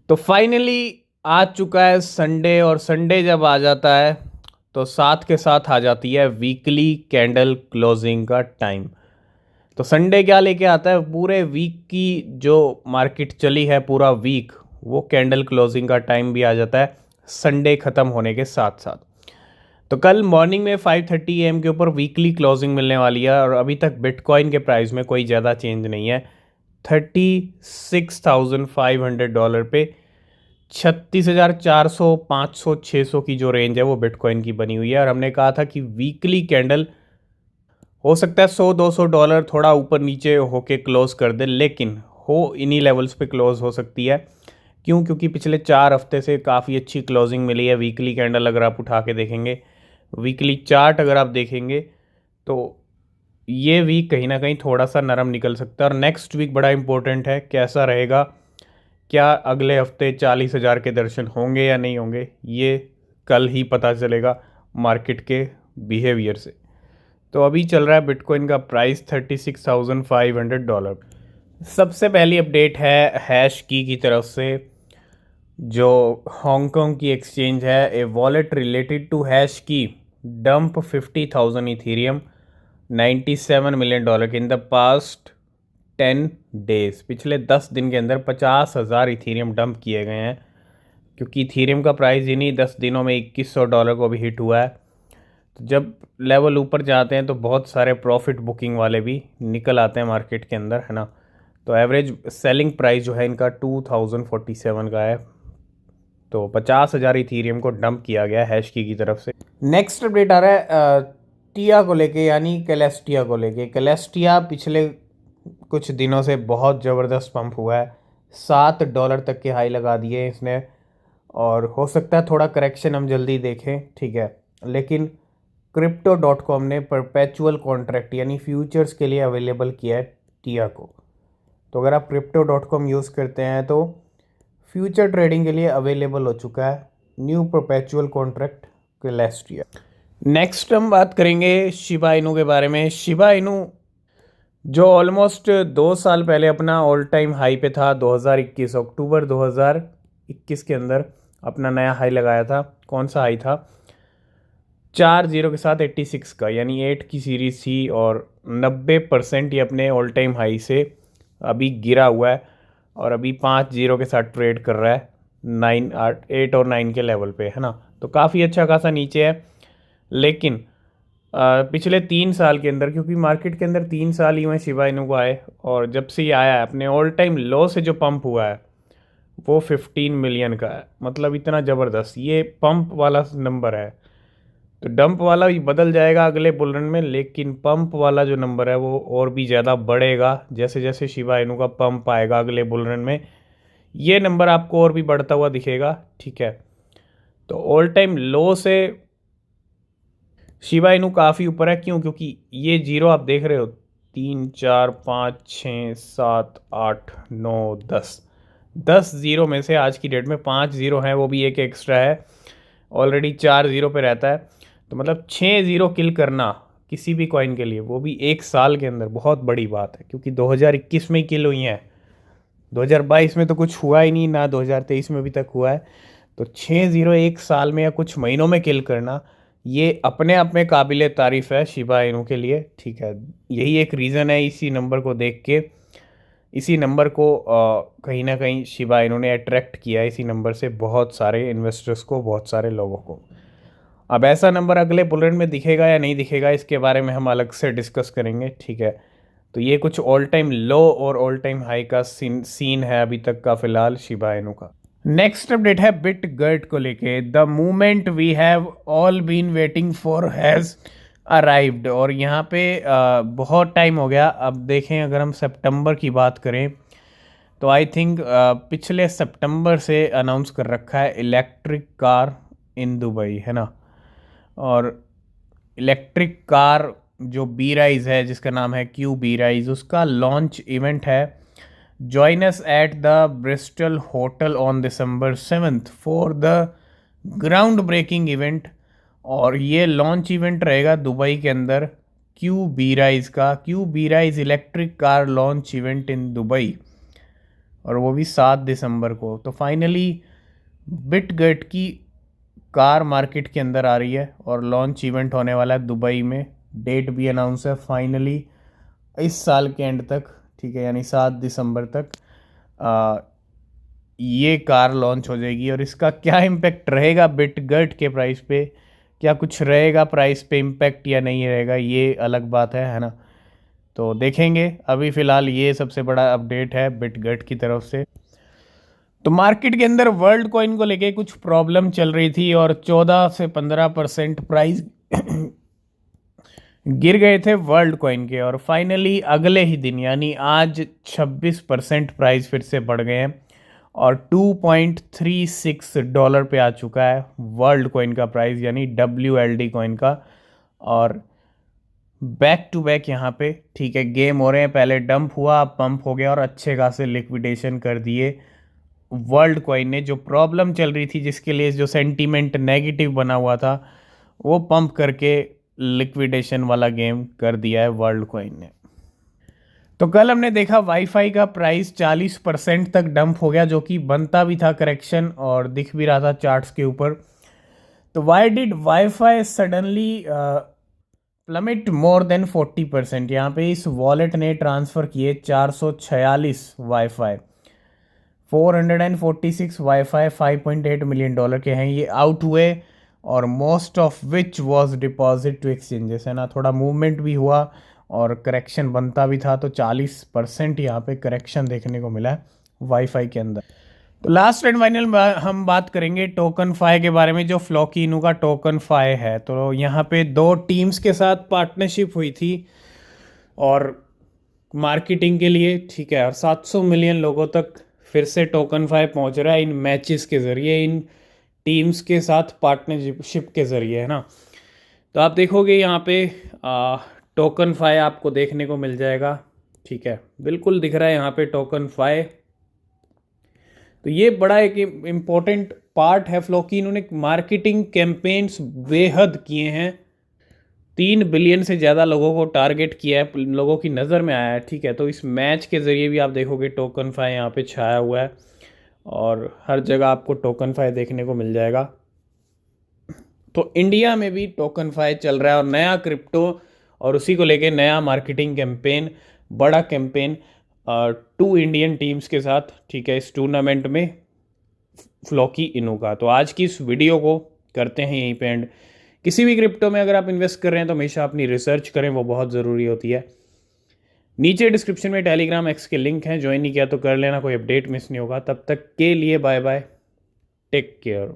तो फाइनली आ चुका है संडे, और संडे जब आ जाता है तो साथ के साथ आ जाती है वीकली कैंडल क्लोजिंग का टाइम। तो संडे क्या लेके आता है, पूरे वीक की जो मार्केट चली है पूरा वीक, वो कैंडल क्लोजिंग का टाइम भी आ जाता है संडे ख़त्म होने के साथ साथ। तो कल मॉर्निंग में 5:30 AM के ऊपर वीकली क्लोजिंग मिलने वाली है, और अभी तक बिटकॉइन के प्राइस में कोई ज़्यादा चेंज नहीं है। $36,500 पे 36,400, 500, 600 की जो रेंज है वो बिटकॉइन की बनी हुई है। और हमने कहा था कि वीकली कैंडल हो सकता है $100-200 थोड़ा ऊपर नीचे होके क्लोज कर दे, लेकिन हो इन्हीं लेवल्स पे क्लोज हो सकती है। क्यों? क्योंकि पिछले 4 हफ्ते से काफ़ी अच्छी क्लोजिंग मिली है। वीकली कैंडल अगर आप उठा के देखेंगे, वीकली चार्ट अगर आप देखेंगे, तो ये वीक कहीं ना कहीं थोड़ा सा नरम निकल सकता है। और नेक्स्ट वीक बड़ा इंपॉर्टेंट है, कैसा रहेगा, क्या अगले हफ्ते 40,000 के दर्शन होंगे या नहीं होंगे, ये कल ही पता चलेगा मार्केट के बिहेवियर से। तो अभी चल रहा है बिटकॉइन का प्राइस $36,500। सबसे पहली अपडेट है हैश की तरफ से, जो हांगकांग की एक्सचेंज है। A wallet related to hash की dump 50,000 ethereum, $97 million in the past 10 days। पिछले 10 दिन के अंदर 50,000 इथीरियम डंप किए गए हैं, क्योंकि इथीरियम का प्राइस इन्हीं 10 दिनों में $2,100 को भी हिट हुआ है। तो जब लेवल ऊपर जाते हैं तो बहुत सारे प्रॉफिट बुकिंग वाले भी निकल आते हैं मार्केट के अंदर, है ना। तो एवरेज सेलिंग प्राइस जो है इनका 2047 का है। तो 50,000 इथीरियम को डंप किया गया हैश की तरफ से। नेक्स्ट अपडेट आ रहा है टिया को लेके, यानी कैलेस्टिया को लेके। कैलेस्टिया पिछले कुछ दिनों से बहुत ज़बरदस्त पंप हुआ है, $7 तक के हाई लगा दिए इसने, और हो सकता है थोड़ा करेक्शन हम जल्दी देखें, ठीक है। लेकिन Crypto.com ने परपेचुअल कॉन्ट्रैक्ट यानी फ्यूचर्स के लिए अवेलेबल किया है टिया को। तो अगर आप Crypto.com यूज़ करते हैं तो फ्यूचर ट्रेडिंग के लिए अवेलेबल हो चुका है न्यू परपेचुअल कॉन्ट्रैक्ट कैलेस्टिया। नेक्स्ट हम बात करेंगे शिबा इनू के बारे में। शिबा इनू जो ऑलमोस्ट 2 साल पहले अपना ऑल टाइम हाई पे था, 2021 अक्टूबर 2021 के अंदर अपना नया हाई लगाया था। कौन सा हाई था? 4 0 के साथ 86 का, यानी 8 की सीरीज थी, और 90% ये अपने ऑल टाइम हाई से अभी गिरा हुआ है, और अभी 5 0 के साथ ट्रेड कर रहा है 8 और 9 के लेवल पे, है ना। तो काफ़ी अच्छा खासा नीचे है। लेकिन पिछले 3 साल के अंदर, क्योंकि मार्केट के अंदर 3 साल ही हुए शिबा इनू को आए, और जब से ये आया है अपने ऑल टाइम लो से जो पंप हुआ है वो 15 मिलियन का है। मतलब इतना ज़बरदस्त ये पंप वाला नंबर है। तो डंप वाला भी बदल जाएगा अगले बुल रन में, लेकिन पंप वाला जो नंबर है वो और भी ज़्यादा बढ़ेगा जैसे जैसे शिबा इनू का पंप आएगा अगले बुल रन में। ये नंबर आपको और भी बढ़ता हुआ दिखेगा, ठीक है। तो ऑल टाइम लो से शिबा इनू काफ़ी ऊपर है। क्यों? क्योंकि ये जीरो आप देख रहे हो, 3 4 5 6 7 8 9 10 जीरो में से आज की डेट में 5 जीरो हैं, वो भी एक एक्स्ट्रा है। ऑलरेडी 4 जीरो पे रहता है, तो मतलब 6 जीरो किल करना किसी भी कॉइन के लिए, वो भी 1 साल के अंदर, बहुत बड़ी बात है। क्योंकि 2021 में ही किल हुई हैं, 2022 में तो कुछ हुआ ही नहीं, ना 2023 में अभी तक हुआ है। तो 6 जीरो 1 साल में या कुछ महीनों में किल करना, ये अपने आप में काबिल तारीफ़ है शिबा इनू के लिए, ठीक है। यही एक रीज़न है, इसी नंबर को देख के, इसी नंबर को कहीं ना कहीं शिबा इनू ने अट्रैक्ट किया है, इसी नंबर से बहुत सारे इन्वेस्टर्स को, बहुत सारे लोगों को। अब ऐसा नंबर अगले बुलेट में दिखेगा या नहीं दिखेगा, इसके बारे में हम अलग से डिस्कस करेंगे, ठीक है। तो ये कुछ ऑल टाइम लो और ऑल टाइम हाई का सीन है अभी तक का फिलहाल शिबा इनू का। नेक्स्ट अपडेट है बिट गर्ट को लेके। The movement we have all been waiting for has arrived. और यहाँ पे बहुत टाइम हो गया। अब देखें, अगर हम सितंबर की बात करें तो आई थिंक पिछले सितंबर से अनाउंस कर रखा है इलेक्ट्रिक कार इन दुबई, है ना। और इलेक्ट्रिक कार जो बी राइज है, जिसका नाम है क्यू बी राइज, उसका लॉन्च इवेंट है। Join us at the Bristol hotel on December 7th for the ground breaking event. और ये लॉन्च इवेंट रहेगा दुबई के अंदर क्यू बी राइज का, Q B rise electric car launch event in Dubai. और वो भी 7 दिसंबर को। तो फाइनली बिटगेट की कार मार्केट के अंदर आ रही है और लॉन्च इवेंट होने वाला है दुबई में। डेट भी अनाउंस है फाइनली इस साल के एंड तक, ठीक है, यानी 7 दिसंबर तक ये कार लॉन्च हो जाएगी। और इसका क्या इम्पैक्ट रहेगा बिटगेट के प्राइस पे, क्या कुछ रहेगा प्राइस पे इम्पैक्ट या नहीं रहेगा, ये अलग बात है ना। तो देखेंगे। अभी फ़िलहाल ये सबसे बड़ा अपडेट है बिटगेट की तरफ से। तो मार्केट के अंदर वर्ल्ड कॉइन को लेके कुछ प्रॉब्लम चल रही थी और 14 से 15% प्राइस गिर गए थे वर्ल्ड कॉइन के। और फाइनली अगले ही दिन यानी आज 26% प्राइस फिर से बढ़ गए हैं और $2.36 पे आ चुका है वर्ल्ड कॉइन का प्राइस, यानी WLD कॉइन का। और बैक टू बैक यहाँ पे, ठीक है, गेम हो रहे हैं। पहले डंप हुआ, पंप हो गया और अच्छे खासे लिक्विडेशन कर दिए वर्ल्ड कॉइन ने। जो प्रॉब्लम चल रही थी, जिसके लिए जो सेंटीमेंट नेगेटिव बना हुआ था, वो पंप करके लिक्विडेशन वाला गेम कर दिया है वर्ल्ड कॉइन ने। तो कल हमने देखा वाईफाई का प्राइस 40% तक डंप हो गया, जो कि बनता भी था करेक्शन और दिख भी रहा था चार्ट्स के ऊपर। तो why did wifi suddenly प्लमिट more than 40%? यहाँ पे इस वॉलेट ने ट्रांसफ़र किए 446 वाईफाई, 446 वाईफाई $5.8 मिलियन के हैं ये आउट हुए। और most of which was deposit to exchanges, है ना। थोड़ा मूवमेंट भी हुआ और करेक्शन बनता भी था, तो 40% यहाँ पे करेक्शन देखने को मिला है वाईफाई के अंदर। तो लास्ट एंड फाइनल हम बात करेंगे टोकन फाई के बारे में, जो फ्लॉकी इनू का टोकन फाई है। तो यहाँ पे 2 टीम्स के साथ पार्टनरशिप हुई थी और मार्केटिंग के लिए, ठीक है। और 700 मिलियन लोगों तक फिर से टोकन फाई पहुँच रहा है इन मैचेस के ज़रिए, इन टीम्स के साथ पार्टनरशिप के ज़रिए, है ना। तो आप देखोगे यहाँ पे टोकन फाई आपको देखने को मिल जाएगा, ठीक है, बिल्कुल दिख रहा है यहाँ पे टोकन फाई। तो ये बड़ा एक इम्पोर्टेंट पार्ट है फ्लॉकी। इन्होंने मार्केटिंग कैंपेन्स बेहद किए हैं, 3 बिलियन से ज़्यादा लोगों को टारगेट किया है, लोगों की नज़र में आया है, ठीक है। तो इस मैच के ज़रिए भी आप देखोगे टोकन फाई यहाँ पे छाया हुआ है और हर जगह आपको टोकन फाई देखने को मिल जाएगा। तो इंडिया में भी टोकन फाई चल रहा है और नया क्रिप्टो और उसी को लेके नया मार्केटिंग कैंपेन, बड़ा कैंपेन 2 इंडियन टीम्स के साथ, ठीक है, इस टूर्नामेंट में फ्लॉकी इनू का। तो आज की इस वीडियो को करते हैं यहीं पे एंड। किसी भी क्रिप्टो में अगर आप इन्वेस्ट कर रहे हैं तो हमेशा अपनी रिसर्च करें, वो बहुत ज़रूरी होती है। नीचे डिस्क्रिप्शन में टेलीग्राम एक्स के लिंक हैं, ज्वाइन नहीं किया तो कर लेना, कोई अपडेट मिस नहीं होगा। तब तक के लिए बाय बाय, टेक केयर।